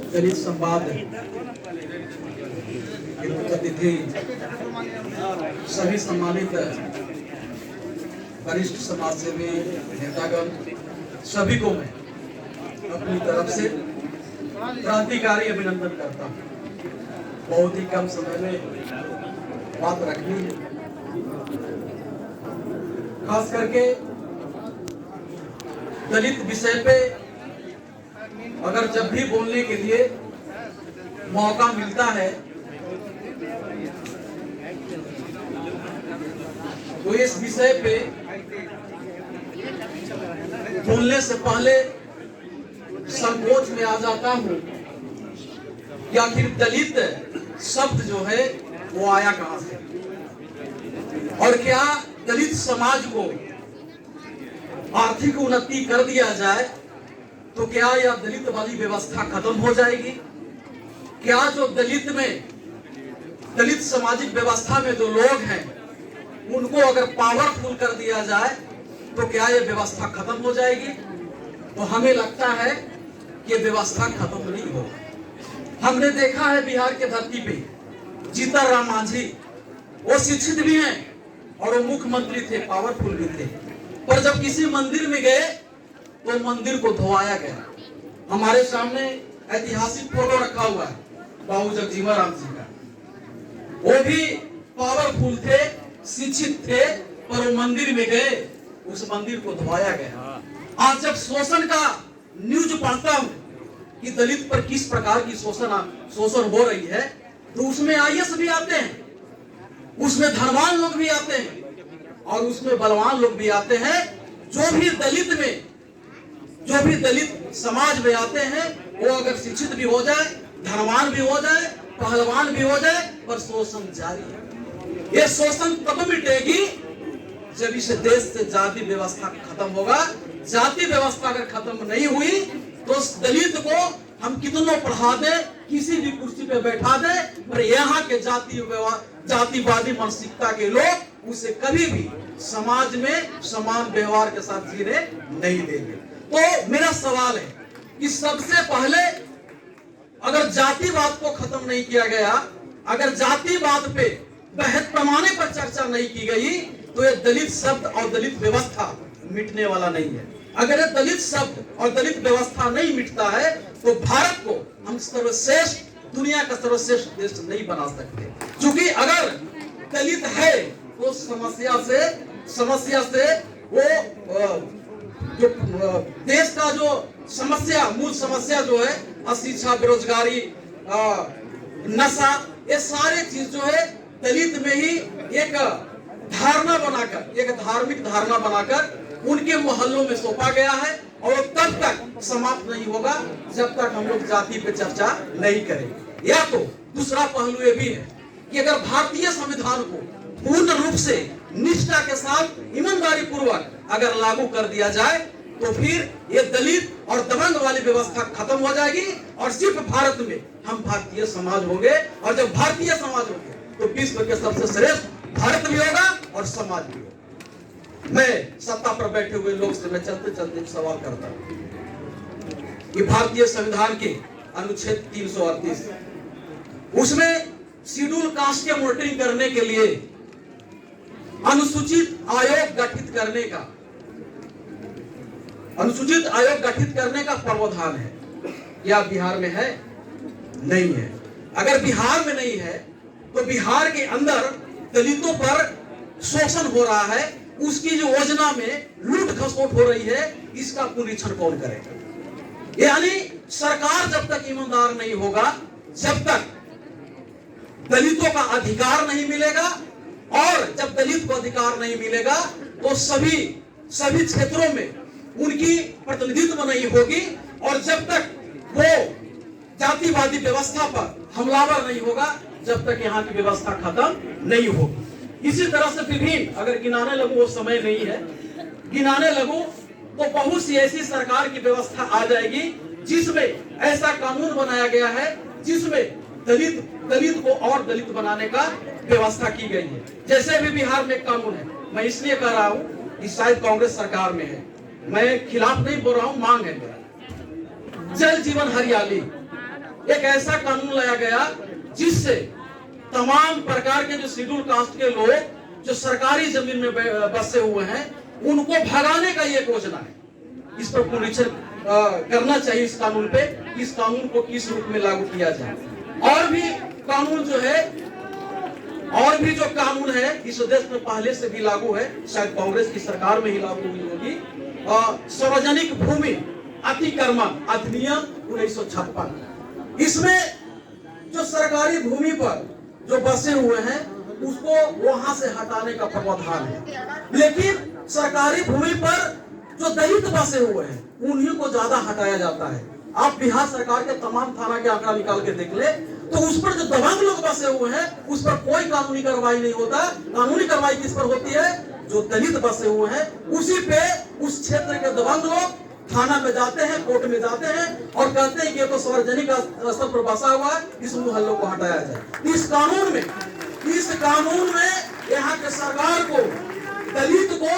दलित संवाद के मुख्य अतिथि, सभी सम्मानित वरिष्ठ समाजसेवी नेतागण, सभी को मैं अपनी तरफ से क्रांतिकारी अभिनंदन करता हूँ। बहुत ही कम समय में बात रखनी है, खास करके दलित विषय पे अगर जब भी बोलने के लिए मौका मिलता है तो इस विषय पे बोलने से पहले संकोच में आ जाता हूं कि आखिर दलित शब्द जो है वो आया कहां से, और क्या दलित समाज को आर्थिक उन्नति कर दिया जाए तो क्या यह दलित वाली व्यवस्था खत्म हो जाएगी? क्या जो दलित सामाजिक व्यवस्था में जो लोग हैं उनको अगर पावरफुल कर दिया जाए तो क्या यह व्यवस्था खत्म हो जाएगी? तो हमें लगता है कि व्यवस्था खत्म नहीं होगी। हमने देखा है बिहार के धरती पे जीतन राम मांझी, वो शिक्षित भी हैं और वो मुख्यमंत्री थे, पावरफुल भी थे, पर जब किसी मंदिर में गए तो मंदिर को धोवाया गया। हमारे सामने ऐतिहासिक फोटो रखा हुआ है बाबू जगजीवन राम जी का, वो भी पावरफुल थे, शिक्षित थे, पर वो मंदिर में गए, उस मंदिर को धोवाया गया। आज जब शोषण का न्यूज पढ़ता हूं कि दलित पर किस प्रकार की शोषण हो रही है, तो उसमें आईएएस भी आते हैं, उसमें धनवान लोग भी आते हैं और उसमें बलवान लोग भी आते हैं। जो भी दलित समाज में आते हैं वो अगर शिक्षित भी हो जाए, धनवान भी हो जाए, पहलवान भी हो जाए, पर शोषण जारी है। ये शोषण तब मिटेगी जब इस देश से जाति व्यवस्था खत्म होगा। जाति व्यवस्था अगर खत्म नहीं हुई तो दलित को हम कितनों पढ़ा दे, किसी भी कुर्सी पे बैठा दे, पर यहाँ के जातिवादी मानसिकता के लोग उसे कभी भी समाज में समान व्यवहार के साथ जीने नहीं देंगे। तो मेरा सवाल है कि सबसे पहले अगर जातिवाद को खत्म नहीं किया गया, अगर जातिवाद पे बेहद पैमाने पर चर्चा नहीं की गई, तो ये दलित शब्द और दलित व्यवस्था मिटने वाला नहीं है। अगर ये दलित शब्द और दलित व्यवस्था नहीं मिटता है तो भारत को हम सर्वश्रेष्ठ, दुनिया का सर्वश्रेष्ठ देश नहीं बना सकते। क्योंकि अगर दलित है तो समस्या से वो जो देश का जो मूल समस्या जो है, अशिक्षा, बेरोजगारी, नशा, ये सारे चीज जो है दलित में ही एक धारणा बनाकर, एक धार्मिक धारणा बनाकर उनके मोहल्लों में सौंपा गया है, और तब तक समाप्त नहीं होगा जब तक हम लोग जाति पे चर्चा नहीं करेंगे। या तो दूसरा पहलू ये भी है कि अगर भारतीय संविधान को पूर्ण रूप से निष्ठा के साथ, ईमानदारी पूर्वक अगर लागू कर दिया जाए तो फिर ये दलित और दबंग वाली व्यवस्था खत्म हो जाएगी और सिर्फ भारत में हम भारतीय समाज होंगे। और जब भारतीय समाज होंगे तो विश्व के सबसे श्रेष्ठ भारत भी होगा और समाज भी होगा। मैं सत्ता पर बैठे हुए लोग से मैं चलते चलते सवाल करता हूं कि भारतीय संविधान के अनुच्छेद 338 उसमें शेड्यूल कास्ट के मॉनिटरिंग करने के लिए अनुसूचित आयोग गठित करने का प्रावधान है। क्या बिहार में है? नहीं है। अगर बिहार में नहीं है तो बिहार के अंदर दलितों पर शोषण हो रहा है, उसकी जो योजना में लूट खसोट हो रही है, इसका निरीक्षण कौन करेगा? यानी सरकार जब तक ईमानदार नहीं होगा, जब तक दलितों का अधिकार नहीं मिलेगा, और जब दलित को अधिकार नहीं मिलेगा तो सभी क्षेत्रों में उनकी प्रतिनिधित्व नहीं होगी, और जब तक वो जातिवादी व्यवस्था पर हमलावर नहीं होगा, जब तक यहाँ की व्यवस्था खत्म नहीं होगी। इसी तरह से विभिन्न, अगर गिनाने लगूं, वो समय नहीं है, गिनाने लगूं तो बहुत सी ऐसी सरकार की व्यवस्था आ जाएगी जिसमें ऐसा कानून बनाया गया है जिसमें दलित को और दलित बनाने का व्यवस्था की गई है। जैसे भी बिहार में कानून है, मैं इसलिए कह रहा हूं कि शायद कांग्रेस सरकार में है, मैं खिलाफ नहीं बोल रहा हूं, मांग है मेरा। जल जीवन हरियाली, एक ऐसा कानून लाया गया जिससे तमाम प्रकार के जो शेड्यूल कास्ट के लोग जो सरकारी जमीन में बसे हुए हैं उनको भगाने का ये योजना है। इस पर पुनरीक्षण करना चाहिए इस कानून पे, इस कानून को किस रूप में लागू किया जाए। और भी कानून जो है, और भी जो कानून है इस देश में पहले से भी लागू है, शायद कांग्रेस की सरकार में ही लागू हुई होगी। सार्वजनिक भूमि अतिक्रमण अधिनियम 1956। इसमें जो सरकारी भूमि पर जो बसे हुए हैं उसको वहां से हटाने का प्रावधान है, लेकिन सरकारी भूमि पर जो दलित बसे हुए हैं उन्हीं को ज्यादा हटाया जाता है। आप बिहार सरकार के तमाम थाना के आंकड़ा निकाल के देख ले तो उस पर जो दबंग लोग बसे हुए हैं उस पर कोई कानूनी कार्रवाई नहीं होता। कानूनी कार्रवाई किस पर होती है? जो दलित बसे हुए हैं उसी पे उस क्षेत्र के दबंग लोग थाना में जाते हैं, कोर्ट में जाते हैं और कहते हैं कि ये तो सार्वजनिक स्तर पर बसा हुआ है, इस मोहल्लों को हटाया जाए। इस कानून में यहाँ के सरकार को दलित को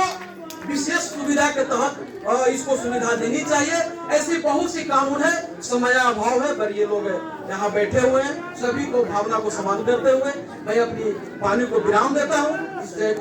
विशेष सुविधा के तहत इसको सुविधा देनी चाहिए। ऐसी बहुत सी कानून है, समय अभाव है, पर ये लोग यहाँ बैठे हुए हैं। सभी को भावना को समान करते हुए मैं अपनी वाणी को विराम देता हूँ।